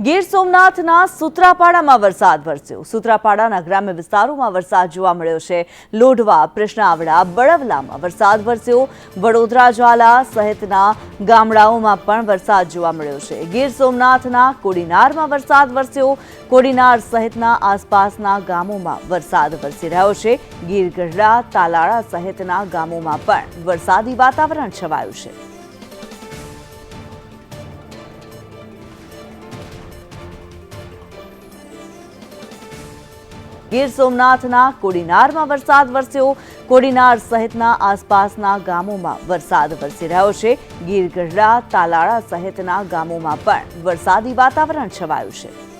ગીર સોમનાથના સુત્રાપાડામાં વરસાદ વરસ્યો। સુત્રાપાડાના ગ્રામ્ય વિસ્તારોમાં વરસાદ જોવા મળ્યો છે। લોઢવા, પ્રશ્નાવડા, બળવલામાં વરસાદ વરસ્યો। વડોદરા, ઝાલા સહિતના ગામડાઓમાં પણ વરસાદ જોવા મળ્યો છે। ગીર સોમનાથના કોડીનારમાં વરસાદ વરસ્યો। કોડીનાર સહિતના આસપાસના ગામોમાં વરસાદ વરસી રહ્યો છે। ગીર ગઢડા, તાલાળા સહિતના ગામોમાં પણ વરસાદી વાતાવરણ છવાયું છે। ગીર સોમનાથના કોડીનારમાં વરસાદ વરસ્યો। કોડીનાર સહિતના આસપાસના ગામોમાં વરસાદ વરસી રહ્યો છે। ગીર ગઢડા, તાલાળા સહિતના ગામોમાં પણ વરસાદી વાતાવરણ છવાયું છે।